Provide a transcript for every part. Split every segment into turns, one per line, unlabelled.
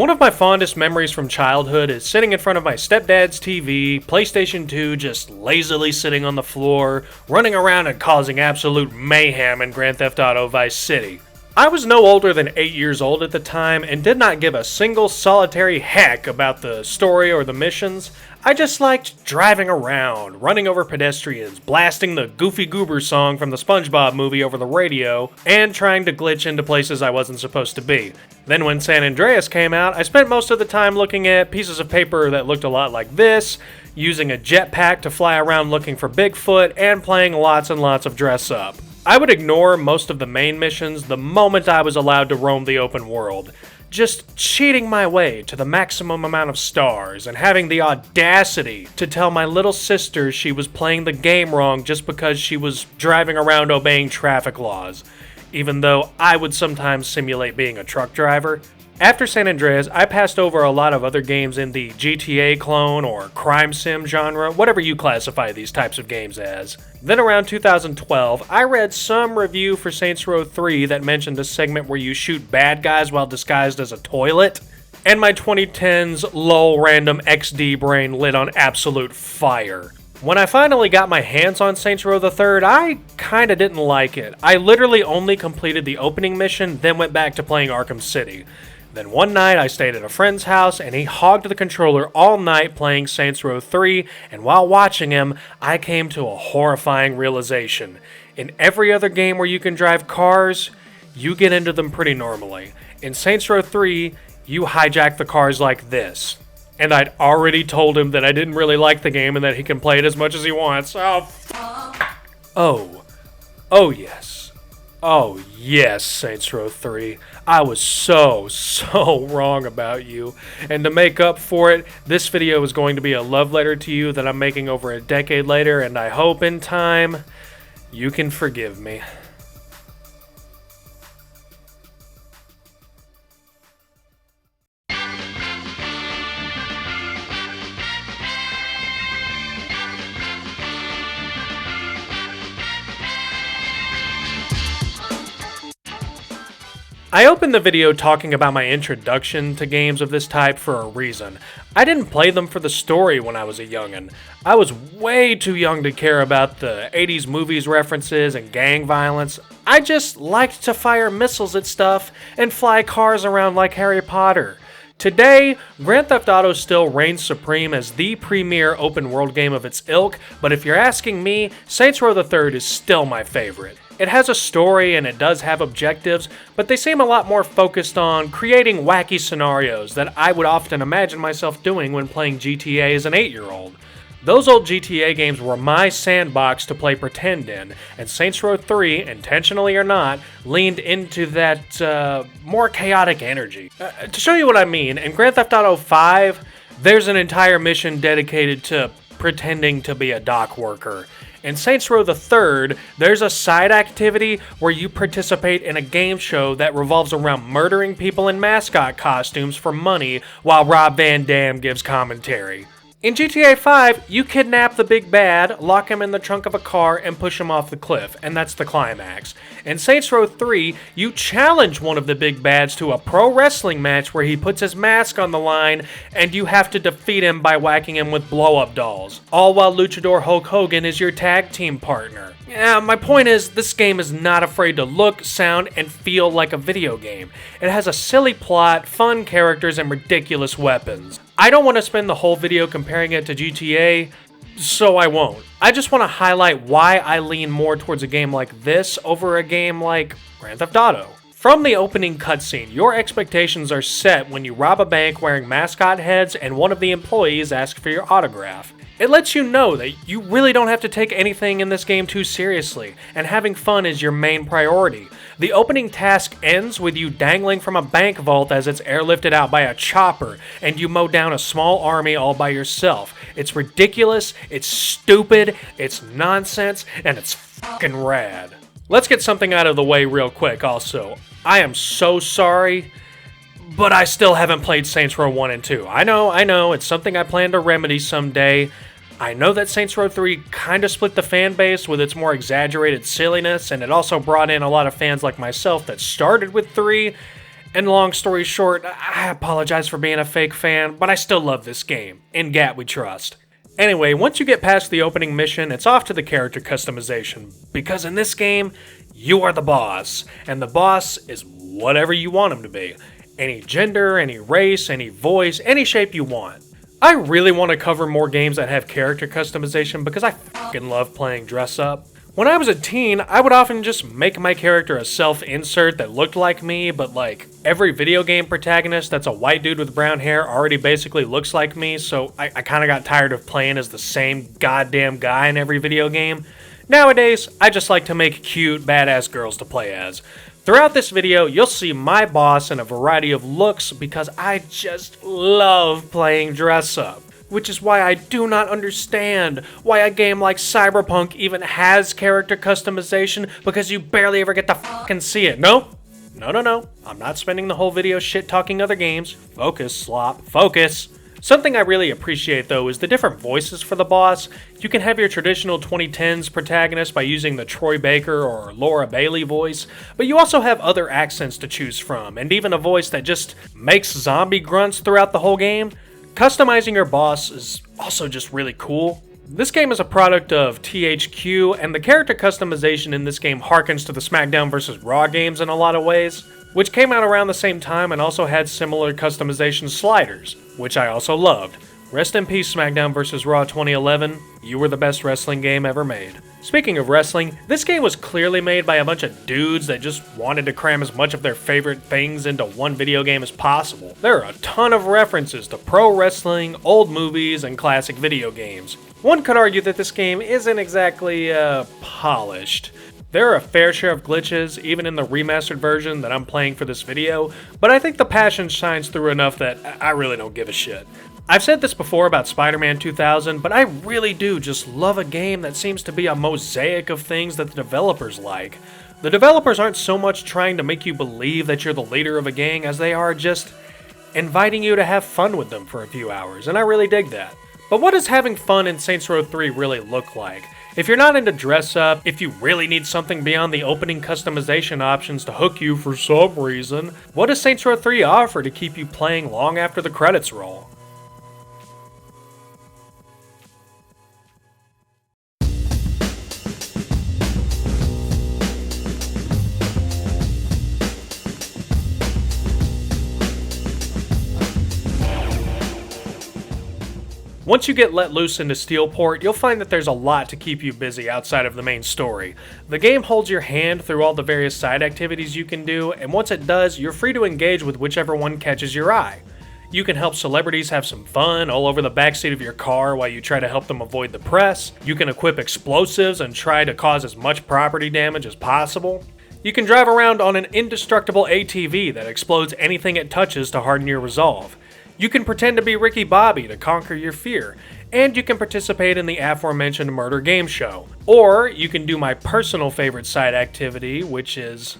One of my fondest memories from childhood is sitting in front of my stepdad's TV, PlayStation 2, just lazily sitting on the floor, running around and causing absolute mayhem in Grand Theft Auto Vice City. I was no older than 8 years old at the time and did not give a single solitary heck about the story or the missions. I just liked driving around, running over pedestrians, blasting the Goofy Goober song from the SpongeBob movie over the radio, and trying to glitch into places I wasn't supposed to be. Then when San Andreas came out, I spent most of the time looking at pieces of paper that looked a lot like this, using a jetpack to fly around looking for Bigfoot, and playing lots and lots of dress up. I would ignore most of the main missions the moment I was allowed to roam the open world, just cheating my way to the maximum amount of stars and having the audacity to tell my little sister she was playing the game wrong just because she was driving around obeying traffic laws, even though I would sometimes simulate being a truck driver. After San Andreas, I passed over a lot of other games in the GTA clone or crime sim genre, whatever you classify these types of games as. Then around 2012, I read some review for Saints Row 3 that mentioned a segment where you shoot bad guys while disguised as a toilet, and my 2010s lol random XD brain lit on absolute fire. When I finally got my hands on Saints Row the 3rd, I kinda didn't like it. I literally only completed the opening mission, then went back to playing Arkham City. Then one night I stayed at a friend's house and he hogged the controller all night playing Saints Row 3, and while watching him, I came to a horrifying realization. In every other game where you can drive cars, you get into them pretty normally. In Saints Row 3, you hijack the cars like this. And I'd already told him that I didn't really like the game and that he can play it as much as he wants. Oh yes. Oh yes, Saints Row 3. I was so wrong about you. And to make up for it, this video is going to be a love letter to you that I'm making over a decade later, and I hope in time you can forgive me. I opened the video talking about my introduction to games of this type for a reason. I didn't play them for the story when I was a youngin'. I was way too young to care about the 80s movies references and gang violence. I just liked to fire missiles at stuff and fly cars around like Harry Potter. Today, Grand Theft Auto still reigns supreme as the premier open world game of its ilk, but if you're asking me, Saints Row the 3rd is still my favorite. It has a story and it does have objectives, but they seem a lot more focused on creating wacky scenarios that I would often imagine myself doing when playing GTA as an 8-year-old. Those old GTA games were my sandbox to play pretend in, and Saints Row 3, intentionally or not, leaned into that more chaotic energy. To show you what I mean, in Grand Theft Auto 5, there's an entire mission dedicated to pretending to be a dock worker. In Saints Row the 3rd, there's a side activity where you participate in a game show that revolves around murdering people in mascot costumes for money while Rob Van Dam gives commentary. In GTA 5, you kidnap the big bad, lock him in the trunk of a car, and push him off the cliff, and that's the climax. In Saints Row 3, you challenge one of the big bads to a pro wrestling match where he puts his mask on the line, and you have to defeat him by whacking him with blow-up dolls, all while Luchador Hulk Hogan is your tag team partner. Yeah, my point is, this game is not afraid to look, sound, and feel like a video game. It has a silly plot, fun characters, and ridiculous weapons. I don't want to spend the whole video comparing it to GTA, so I won't. I just want to highlight why I lean more towards a game like this over a game like Grand Theft Auto. From the opening cutscene, your expectations are set when you rob a bank wearing mascot heads and one of the employees asks for your autograph. It lets you know that you really don't have to take anything in this game too seriously, and having fun is your main priority. The opening task ends with you dangling from a bank vault as it's airlifted out by a chopper, and you mow down a small army all by yourself. It's ridiculous, it's stupid, it's nonsense, and it's fucking rad. Let's get something out of the way real quick also. I am so sorry, but I still haven't played Saints Row 1 and 2. I know, it's something I plan to remedy someday. I know that Saints Row 3 kinda split the fan base with its more exaggerated silliness, and it also brought in a lot of fans like myself that started with 3, And long story short, I apologize for being a fake fan, but I still love this game. In Gat we trust. Anyway, once you get past the opening mission, it's off to the character customization, because in this game, you are the boss, and the boss is whatever you want him to be. Any gender, any race, any voice, any shape you want. I really want to cover more games that have character customization because I fucking love playing dress up. When I was a teen, I would often just make my character a self-insert that looked like me, but like, every video game protagonist that's a white dude with brown hair already basically looks like me, so I kinda got tired of playing as the same goddamn guy in every video game. Nowadays, I just like to make cute, badass girls to play as. Throughout this video, you'll see my boss in a variety of looks because I just love playing dress up. Which is why I do not understand why a game like Cyberpunk even has character customization, because you barely ever get to fucking see it. No. I'm not spending the whole video shit-talking other games. Focus, slop. Focus. Something I really appreciate, though, is the different voices for the boss. You can have your traditional 2010s protagonist by using the Troy Baker or Laura Bailey voice, but you also have other accents to choose from, and even a voice that just makes zombie grunts throughout the whole game. Customizing your boss is also just really cool. This game is a product of THQ, and the character customization in this game harkens to the SmackDown vs. Raw games in a lot of ways, which came out around the same time and also had similar customization sliders, which I also loved. Rest in peace, SmackDown vs. Raw 2011. You were the best wrestling game ever made. Speaking of wrestling, this game was clearly made by a bunch of dudes that just wanted to cram as much of their favorite things into one video game as possible. There are a ton of references to pro wrestling, old movies, and classic video games. One could argue that this game isn't exactly, polished. There are a fair share of glitches, even in the remastered version that I'm playing for this video, but I think the passion shines through enough that I really don't give a shit. I've said this before about Spider-Man 2000, but I really do just love a game that seems to be a mosaic of things that the developers like. The developers aren't so much trying to make you believe that you're the leader of a gang as they are just inviting you to have fun with them for a few hours, and I really dig that. But what does having fun in Saints Row 3 really look like? If you're not into dress up, if you really need something beyond the opening customization options to hook you for some reason, what does Saints Row 3 offer to keep you playing long after the credits roll? Once you get let loose into Steelport, you'll find that there's a lot to keep you busy outside of the main story. The game holds your hand through all the various side activities you can do, and once it does, you're free to engage with whichever one catches your eye. You can help celebrities have some fun all over the backseat of your car while you try to help them avoid the press. You can equip explosives and try to cause as much property damage as possible. You can drive around on an indestructible ATV that explodes anything it touches to harden your resolve. You can pretend to be Ricky Bobby to conquer your fear, and you can participate in the aforementioned murder game show. Or you can do my personal favorite side activity, which is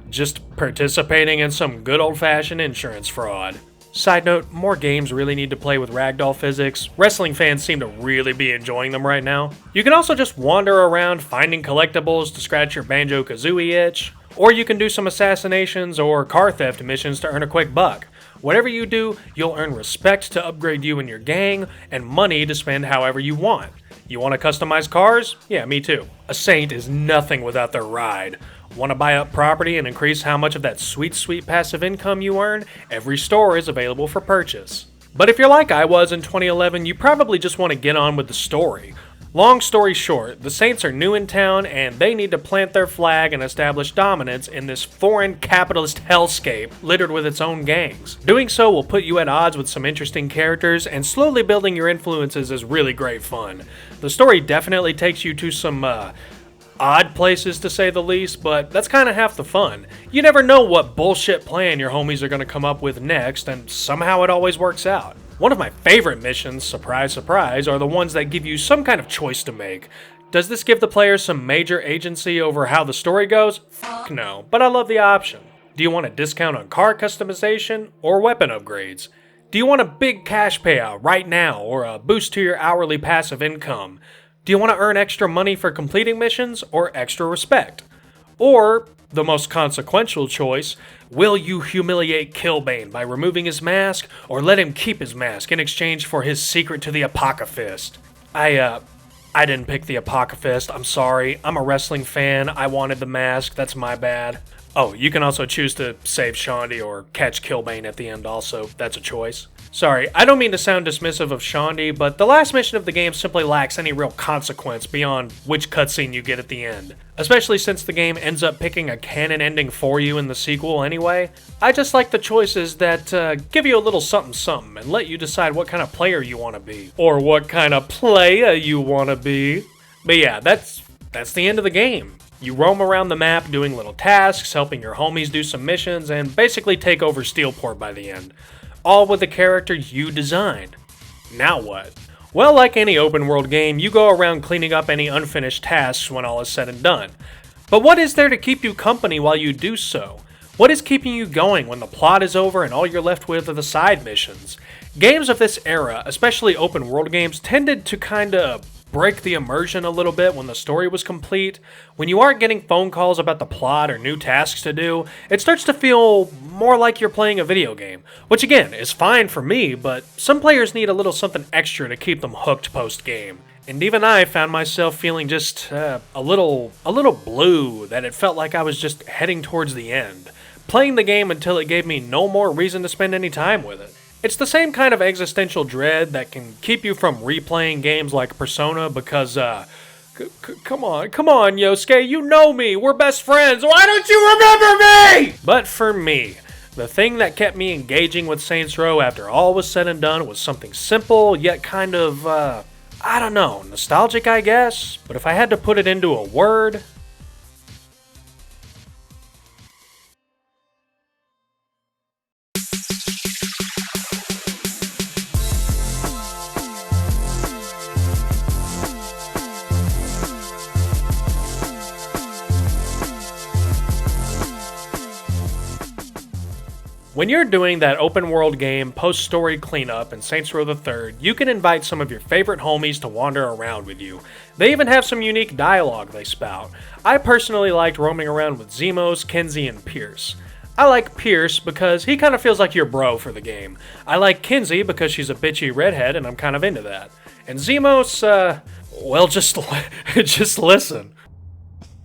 just participating in some good old-fashioned insurance fraud. Side note, more games really need to play with ragdoll physics. Wrestling fans seem to really be enjoying them right now. You can also just wander around finding collectibles to scratch your Banjo-Kazooie itch, or you can do some assassinations or car theft missions to earn a quick buck. Whatever you do, you'll earn respect to upgrade you and your gang, and money to spend however you want. You want to customize cars? Yeah, me too. A Saint is nothing without their ride. Want to buy up property and increase how much of that sweet, sweet passive income you earn? Every store is available for purchase. But if you're like I was in 2011, you probably just want to get on with the story. Long story short, the Saints are new in town and they need to plant their flag and establish dominance in this foreign capitalist hellscape littered with its own gangs. Doing so will put you at odds with some interesting characters, and slowly building your influences is really great fun. The story definitely takes you to some odd places to say the least, but that's kind of half the fun. You never know what bullshit plan your homies are going to come up with next, and somehow it always works out. One of my favorite missions, surprise surprise, are the ones that give you some kind of choice to make. Does this give the players some major agency over how the story goes? Fuck no, but I love the option. Do you want a discount on car customization or weapon upgrades? Do you want a big cash payout right now or a boost to your hourly passive income? Do you want to earn extra money for completing missions or extra respect? Or, the most consequential choice, will you humiliate Killbane by removing his mask, or let him keep his mask in exchange for his secret to the Apocalypse? I didn't pick the Apocalypse, I'm sorry. I'm a wrestling fan, I wanted the mask, that's my bad. Oh, you can also choose to save Shaundi or catch Killbane at the end also, that's a choice. Sorry, I don't mean to sound dismissive of Shaundi, but the last mission of the game simply lacks any real consequence beyond which cutscene you get at the end. Especially since the game ends up picking a canon ending for you in the sequel anyway. I just like the choices that give you a little something something and let you decide what kind of player you want to be. Or what kind of playa you want to be. But yeah, that's the end of the game. You roam around the map doing little tasks, helping your homies do some missions, and basically take over Steelport by the end. All with the character you designed. Now what? Well, like any open world game, you go around cleaning up any unfinished tasks when all is said and done. But what is there to keep you company while you do so? What is keeping you going when the plot is over and all you're left with are the side missions? Games of this era, especially open world games, tended to kinda break the immersion a little bit when the story was complete. When you aren't getting phone calls about the plot or new tasks to do, it starts to feel more like you're playing a video game. Which again, is fine for me, but some players need a little something extra to keep them hooked post-game. And even I found myself feeling just a little blue, that it felt like I was just heading towards the end. Playing the game until it gave me no more reason to spend any time with it. It's the same kind of existential dread that can keep you from replaying games like Persona because, come on, Yosuke, you know me, we're best friends, why don't you remember me? But for me, the thing that kept me engaging with Saints Row after all was said and done was something simple, yet kind of, I don't know, nostalgic I guess, but if I had to put it into a word... When you're doing that open world game post-story cleanup in Saints Row the Third, you can invite some of your favorite homies to wander around with you. They even have some unique dialogue they spout. I personally liked roaming around with Zimos, Kinzie, and Pierce. I like Pierce because he kind of feels like your bro for the game. I like Kinzie because she's a bitchy redhead and I'm kind of into that. And Zimos, well, just listen.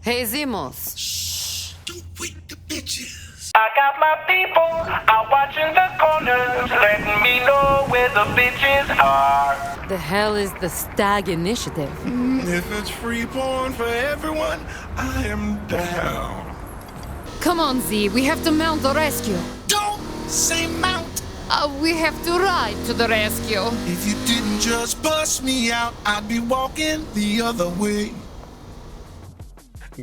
Hey Zimos. Shh,
don't wake the bitches.
I got my people out watching the corners, letting me know where the bitches are.
The hell is the Stag Initiative?
If it's free porn for everyone, I am down.
Come on, Z, we have to mount the rescue.
Don't say mount.
We have to ride to the rescue.
If you didn't just bust me out, I'd be walking the other way.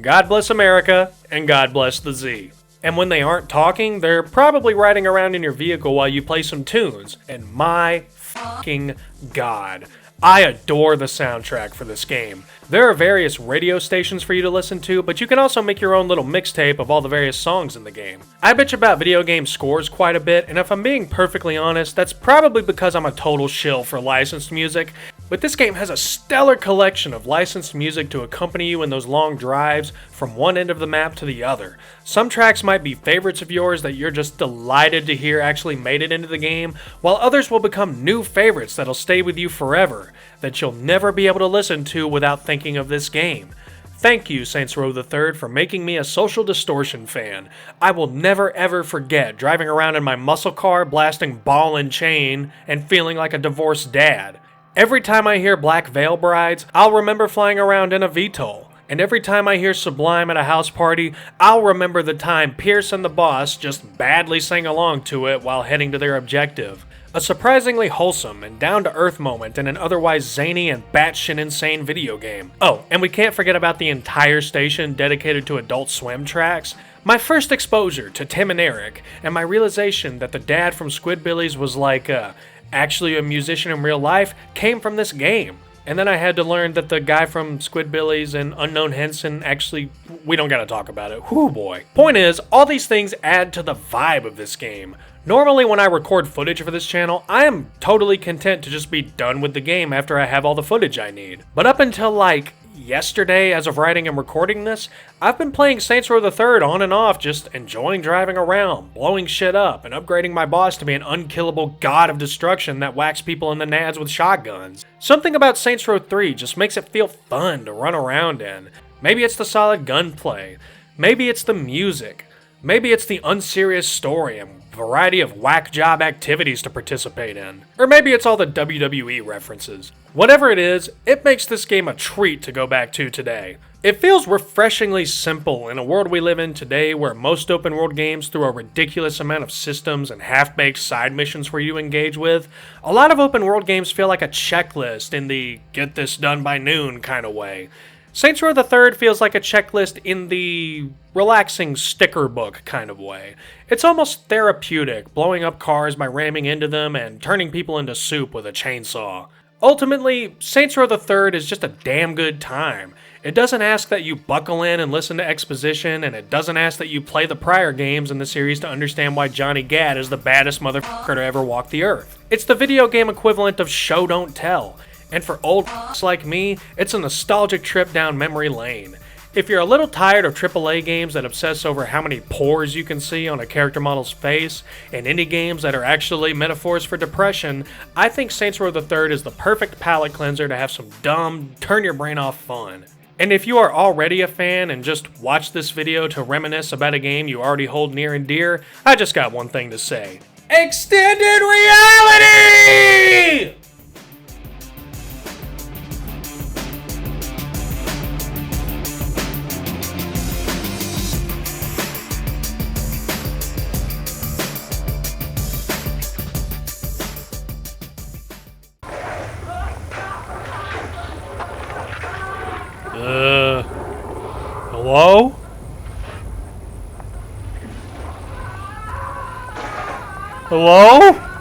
God bless America, and God bless the Z. And when they aren't talking, they're probably riding around in your vehicle while you play some tunes. And my fucking god, I adore the soundtrack for this game. There are various radio stations for you to listen to, but you can also make your own little mixtape of all the various songs in the game. I bitch about video game scores quite a bit, and if I'm being perfectly honest, that's probably because I'm a total shill for licensed music. But this game has a stellar collection of licensed music to accompany you in those long drives from one end of the map to the other. Some tracks might be favorites of yours that you're just delighted to hear actually made it into the game, while others will become new favorites that'll stay with you forever, that you'll never be able to listen to without thinking of this game. Thank you, Saints Row the Third, for making me a Social Distortion fan. I will never ever forget driving around in my muscle car blasting Ball and Chain and feeling like a divorced dad. Every time I hear Black Veil Brides, I'll remember flying around in a VTOL. And every time I hear Sublime at a house party, I'll remember the time Pierce and the boss just badly sang along to it while heading to their objective. A surprisingly wholesome and down-to-earth moment in an otherwise zany and batshit insane video game. Oh, and we can't forget about the entire station dedicated to Adult Swim tracks. My first exposure to Tim and Eric, and my realization that the dad from Squidbillies was like, actually a musician in real life, came from this game. And then I had to learn that the guy from Squidbillies and Unknown Henson actually, we don't gotta talk about it. Whoo boy. Point is, all these things add to the vibe of this game. Normally when I record footage for this channel, I am totally content to just be done with the game after I have all the footage I need. But up until like yesterday, as of writing and recording this, I've been playing Saints Row the Third on and off, just enjoying driving around, blowing shit up, and upgrading my boss to be an unkillable god of destruction that whacks people in the nads with shotguns. Something about Saints Row 3 just makes it feel fun to run around in. Maybe it's the solid gunplay. Maybe it's the music. Maybe it's the unserious story and variety of whack job activities to participate in. Or maybe it's all the WWE references. Whatever it is, it makes this game a treat to go back to today. It feels refreshingly simple in a world we live in today where most open world games throw a ridiculous amount of systems and half-baked side missions for you to engage with. A lot of open world games feel like a checklist in the get this done by noon kind of way. Saints Row the Third feels like a checklist in the relaxing sticker book kind of way. It's almost therapeutic, blowing up cars by ramming into them and turning people into soup with a chainsaw. Ultimately, Saints Row the Third is just a damn good time. It doesn't ask that you buckle in and listen to exposition, and it doesn't ask that you play the prior games in the series to understand why Johnny Gat is the baddest motherfucker to ever walk the earth. It's the video game equivalent of show don't tell. And for old like me, it's a nostalgic trip down memory lane. If you're a little tired of AAA games that obsess over how many pores you can see on a character model's face, and indie games that are actually metaphors for depression, I think Saints Row the Third is the perfect palate cleanser to have some dumb, turn your brain off fun. And if you are already a fan and just watch this video to reminisce about a game you already hold near and dear, I just got one thing to say. Extended reality! Hello? Hello?